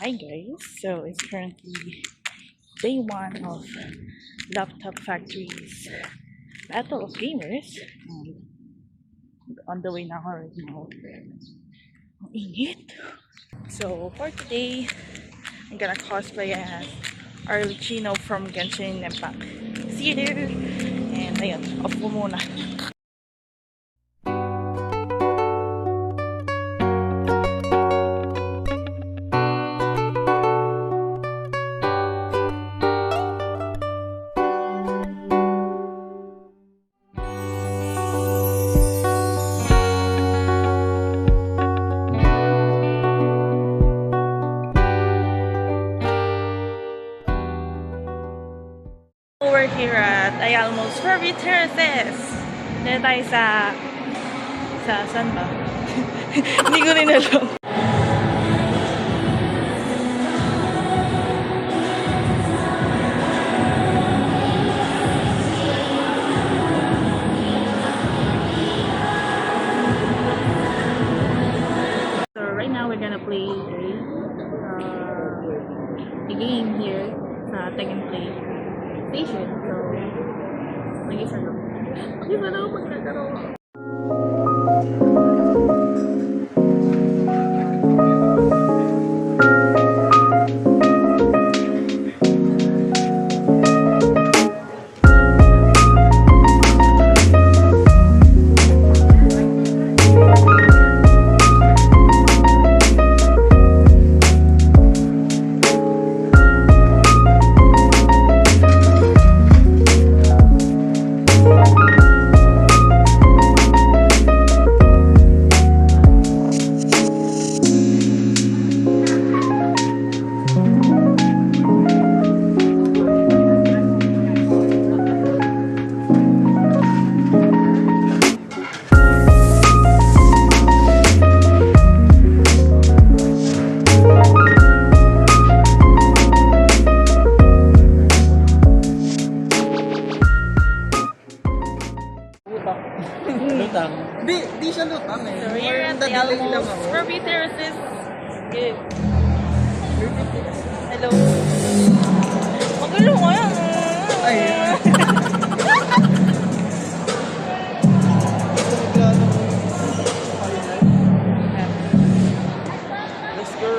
Hi guys, so it's currently day 1 of Laptop Factory's Battle of Gamers. On the way na ako right now. Ang init! So for today, I'm gonna cosplay as Arlecchino from Genshin Impact. See you there! And ayun, off ko muna. We're here at Ayalmo's Furby Terraces. Dito tayo sa saan ba? Hindi ko rin alam. So right now we're gonna play a game here sa Tag and Play station. So, mag-isa lang. Mag-isa lang pag nagkaroon. Lutang. Di siya lutang eh. So we're at the Ayalmo's Furby Terraces. Good. Hello. Magalo ko yan. Ay. Let's go.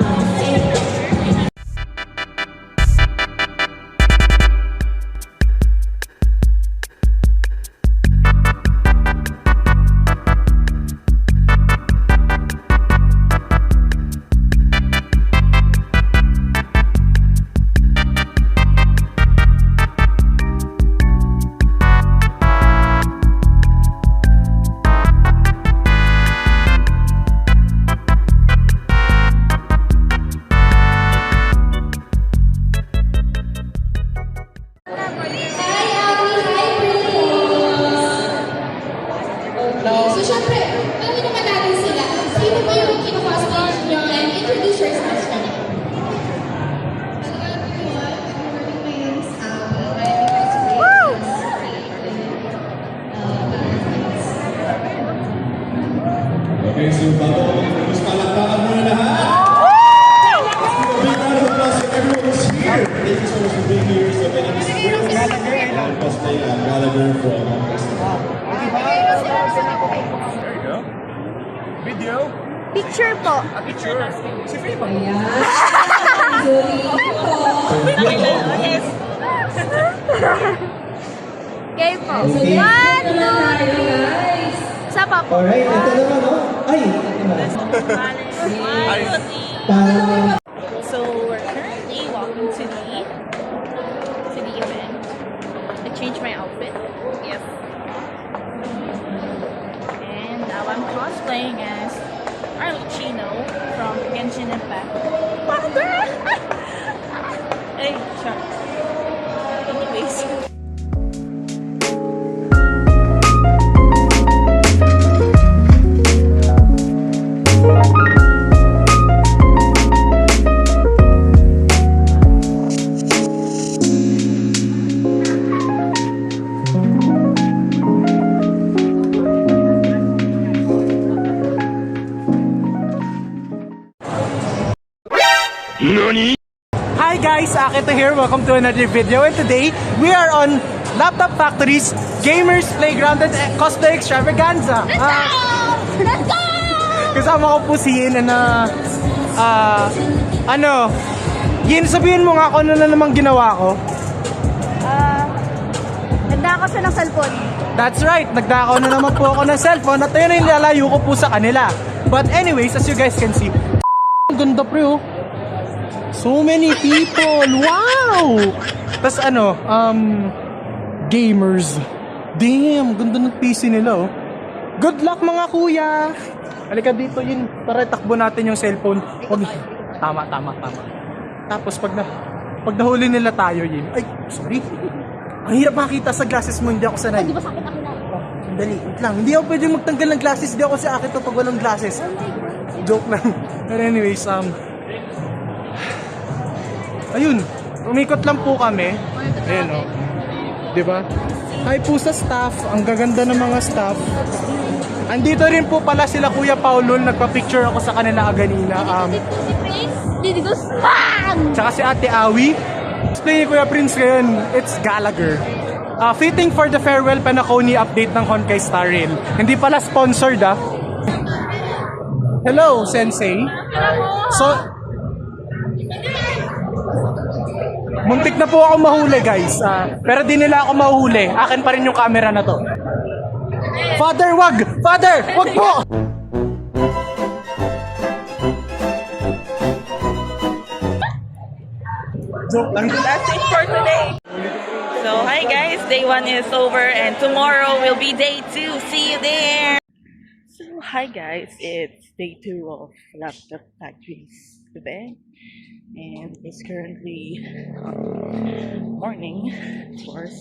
So, syempre, gawin naman natin sila. Sino ba yung kinukosplay nyo and introduce yourselves na niya? Hello everyone, good morning, my name is Abby. I am cosplaying Okay, so bago ko mag-focus, palakpakan muna lahat! Big round of applause for everyone who's here! Thank you so much for being here. So my name is Will. I'm cosplaying Gallagher from There you go. Video. Picture po. A picture. Si Faye ba? Yes. Okay po. Okay. 1, 2, 3. Isa pa po. Alright, ito naman, no? Ay, ito na. Parang... So we're currently walking to the event. I changed my outfit. Yes. And now I'm cosplaying as Arlecchino from Genshin Impact. Hey, sure. Anyways. Hi guys, Akito here. Welcome to another video. And today, we are on Laptop Factory's Gamers Playground and Cosplay Extravaganza. Let's go! Kasama ko po si Yin na Yin, sabihin mo nga kung ano na namang ginawa ko. Nagdaka siya ng cellphone. That's right, nagdakaw na naman po ako ng cellphone at ayun yung lalayo ko po sa kanila. But anyways, as you guys can see, ang ganda pre oh. So many people, wow! Tas gamers. Damn, ganda ng PC nila oh. Good luck mga kuya! Halika dito Yun, para takbo natin yung cellphone. Wag, tama. Tapos pag nahuli nila tayo Yun, ay, sorry. Ang hirap makita sa glasses mo, hindi ako sanay. Di ba sakit ako na? Dali, wait lang. Hindi ako pwede magtanggal ng glasses. Hindi ako si Akito pag walang glasses. Joke lang. But anyways, ayun. Umikot lang po kami. Ayun, oh. Diba? Hi po sa staff. Ang gaganda ng mga staff. Andito rin po pala sila Kuya Paulol. Nagpa-picture ako sa kanila kanina. Si Prince, didi ko spam! Tsaka si Ate Awi. Explain ni Kuya Prince ngayon, it's Gallagher. Fitting for the farewell Penacony update ng Honkai Star Rail. Hindi pala sponsored Hello, Sensei. So, muntik na po ako mahuli guys. Pero di nila ako mahuhuli. Akin pa rin yung camera na to. Father, wag! Father, wag po! Joke lang. That's it for today. So hi guys, day 1 is over and tomorrow will be day 2. See you there. So hi guys, it's day 2 of Laptop Factory's event and it's currently morning, of course,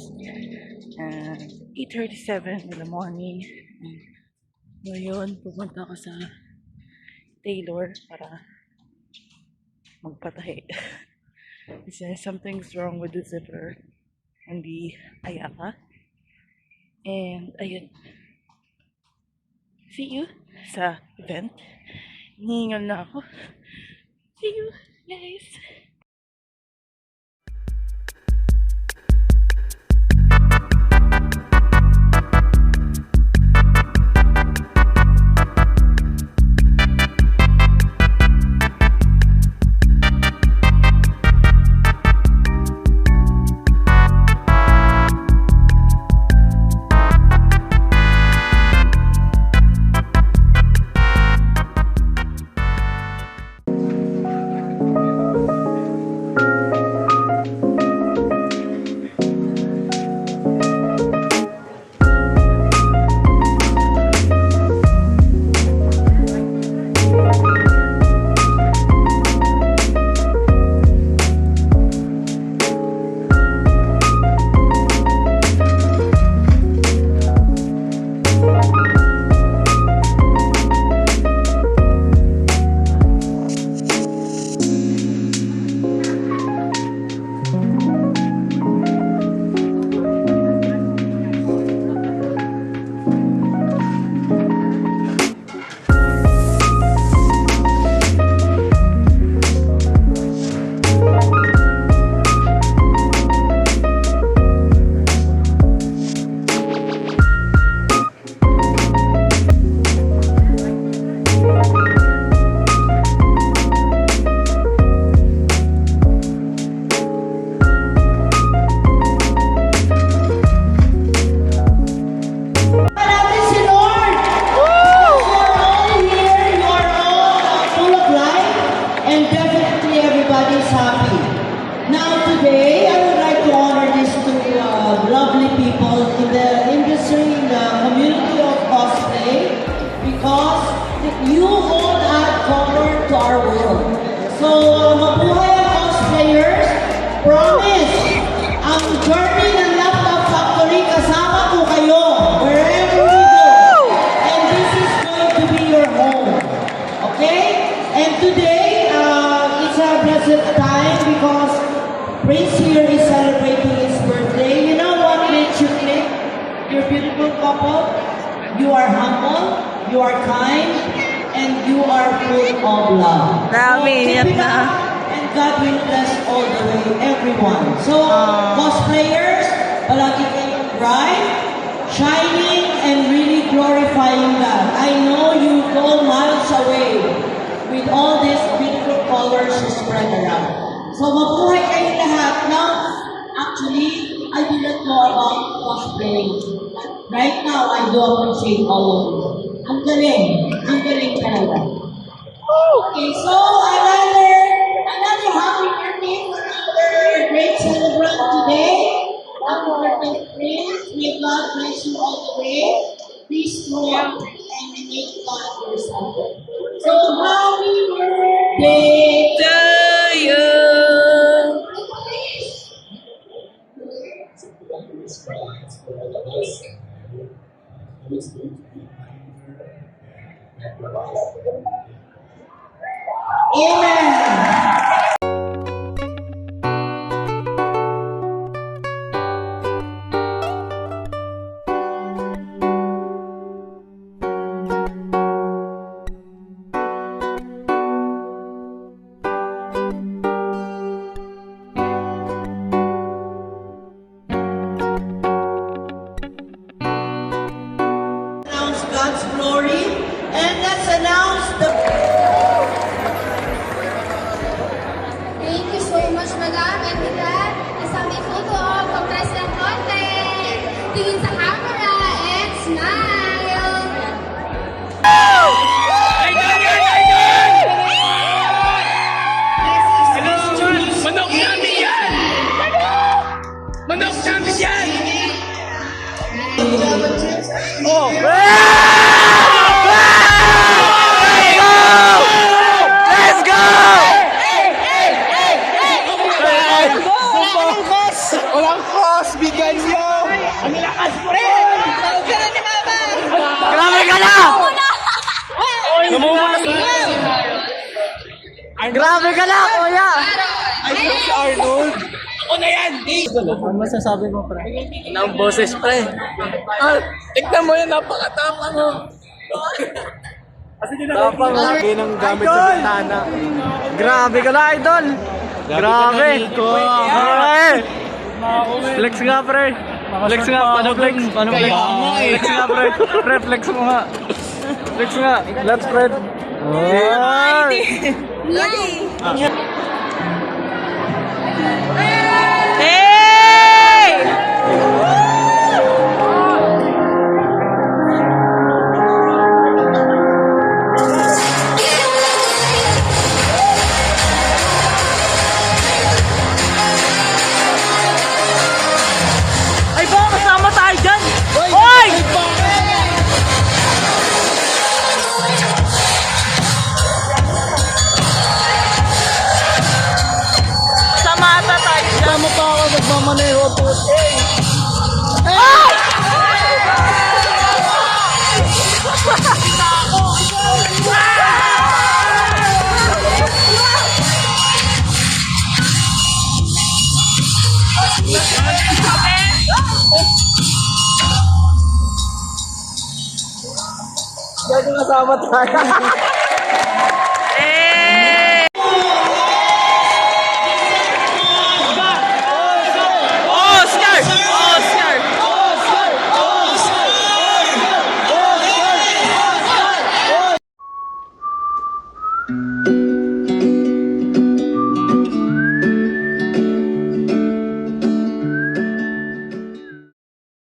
and 8:37 in the morning. Ngayon, pupunta ako sa tailor para magpatahi. Kasi something's wrong with the zipper and the ayaka. And ayun. See you sa event. Hihingal na ako. See you guys. you all add color to our world. So, mabuhay ang cosplayers. Promise, ang journey ng Laptop Factory kasama ko kayo wherever we go. And this is going to be your home. Okay? And today, it's a blessed time because Prince here is celebrating his birthday. You know what makes you click? You're a beautiful couple. You are humble, you are kind, and you are full of love. Dami, So, keep yan it na. up and God will bless all the way, everyone. So, cosplayers, palagi kayong bright, shining, and really glorifying God. I know you go miles away with all these beautiful colors you spread around. So, mabuhay kayong lahat. Now, actually, I do not know about cosplaying. Right now, I do appreciate all of you. Ang galing talaga. Okay, so another happy birthday for our great celebrant today. Happy birthday, Prince. May God bless you all the way. Please grow up and make God yourself. So happy birthday to you. Amen. Announce God's glory, and let's announce the Thank you so much, Madam. And with that, isang may photo of President Conte. Tingin sa camera and smile. Manok namin yan! Manok namin yan! Oh! Let's go! Walang cross! Bigyan niyo! Ang lakas mo rin! Grabe ka na! Namumula sa... Grabe ka na, kuya! Ay, si Arnold! Ako na yan! Ano masasabi mo, pre? Ang boses, pre. Tignan mo yan, napakatapang mo. Tapang lagi ng gamit sa bintana. Grabe ka na, idol! Grabe! Okay! Flex nga, pre! Flex nga, paano flex? Paano flex? Flex nga, pre! Pre, flex mo nga! Flex nga! Let's spread! Ay, baka kasama tayo dyan! Hoy! Sama ata tayo dyan! Sama pa ako nagmamaneho po. Ay! Gagawin kasama tayo.